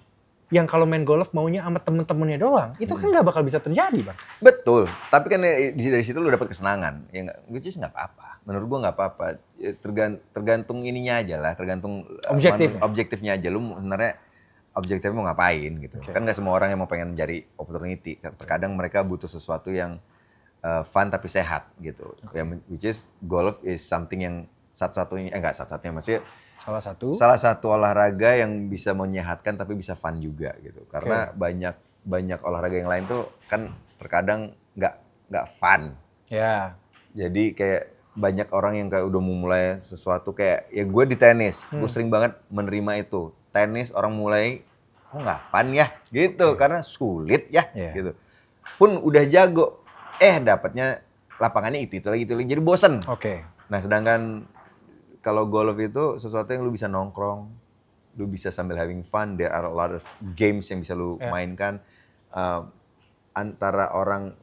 yang kalau main golf maunya sama temen-temennya doang, itu kan nggak bakal bisa terjadi, Bang. Betul. Tapi kan dari situ lu dapat kesenangan. Ya which is nggak apa-apa. Menurut gua nggak apa-apa. Tergantung ininya aja lah, tergantung objektifnya aja. Lu sebenarnya objektifnya mau ngapain gitu. Kan nggak semua orang yang mau pengen mencari opportunity. Terkadang mereka butuh sesuatu yang fun tapi sehat gitu. Which is golf is something yang satu-satunya maksudnya salah satu olahraga yang bisa menyehatkan tapi bisa fun juga gitu. Karena banyak olahraga yang lain tuh kan terkadang nggak fun. Jadi kayak banyak orang yang kayak udah memulai sesuatu kayak ya gue di tenis, gue sering banget menerima itu. Tenis orang mulai nggak fun ya gitu karena sulit ya gitu. Pun udah jago, dapatnya lapangannya itu lagi jadi bosen. Nah sedangkan kalau golf itu sesuatu yang lu bisa nongkrong, lu bisa sambil having fun. There are a lot of games yang bisa lu mainkan. Antara orang,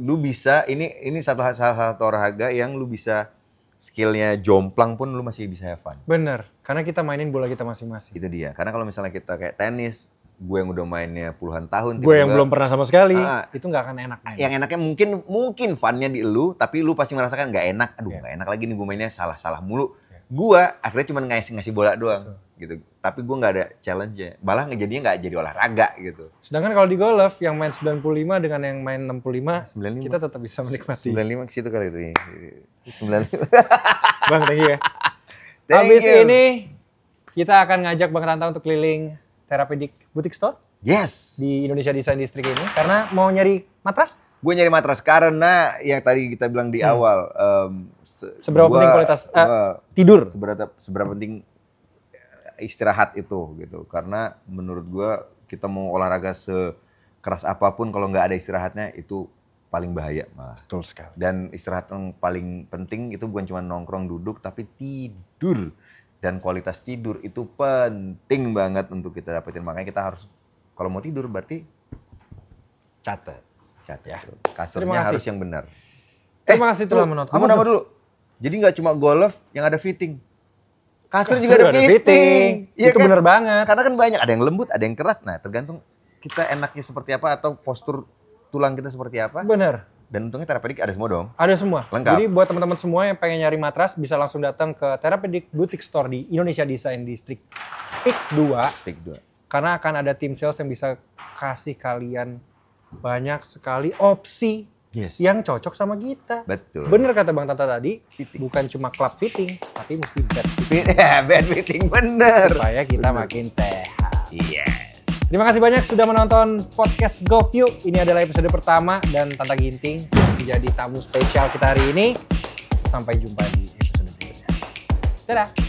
lu bisa, ini salah satu olahraga yang lu bisa skillnya jomplang pun lu masih bisa have fun. Bener, karena kita mainin bola kita masing-masing. Itu dia, karena kalau misalnya kita kayak tenis, gue yang udah mainnya puluhan tahun. Gue yang belum pernah sama sekali, itu gak akan enak. Yang enaknya mungkin funnya di lu, tapi lu pasti merasakan gak enak. Aduh gak enak lagi nih gue mainnya salah mulu. Gue akhirnya cuma ngasih bola doang gitu. Tapi gue gak ada challenge-nya. Malah jadinya gak jadi olahraga gitu. Sedangkan kalau di golf yang main 95 dengan yang main 65, kita tetap bisa menikmati. 95 ke situ kali itu. 95. Bang, thank you ya. Habis ini kita akan ngajak Bang Tanta untuk keliling Therapeutic Boutique Store. Di Indonesia Design District ini. Karena mau nyari matras? Gue nyari matras karena yang tadi kita bilang di awal. Seberapa penting kualitas tidur? Seberapa penting istirahat itu gitu. Karena menurut gue kita mau olahraga sekeras apapun kalau nggak ada istirahatnya itu paling bahaya malah. Betul sekali. Dan istirahat yang paling penting itu bukan cuma nongkrong duduk tapi tidur. Dan kualitas tidur itu penting banget untuk kita dapetin. Makanya kita harus kalau mau tidur berarti catat ya. Kasurnya harus yang benar. Terima kasih telah menonton. Kamu nama dulu. Jadi nggak cuma golf yang ada fitting. Kasur juga ada fitting. Ya, itu kan? Bener banget. Karena kan banyak, ada yang lembut, ada yang keras. Nah tergantung kita enaknya seperti apa atau postur tulang kita seperti apa. Bener. Dan untungnya Therapeutic ada semua dong. Ada semua. Lengkap. Jadi buat teman-teman semua yang pengen nyari matras bisa langsung datang ke Therapeutic Boutique Store di Indonesia Design District Peak 2. Karena akan ada tim sales yang bisa kasih kalian banyak sekali opsi Yes. yang cocok sama kita. Betul. Bener kata Bang Tata tadi, Fitting. bukan cuma club fitting, tapi mesti bed Bad fitting bener. supaya kita makin sehat. Yes. Terima kasih banyak sudah menonton podcast GoView. Ini adalah episode pertama dan Tata Ginting menjadi tamu spesial kita hari ini. Sampai jumpa di episode berikutnya. Dadah.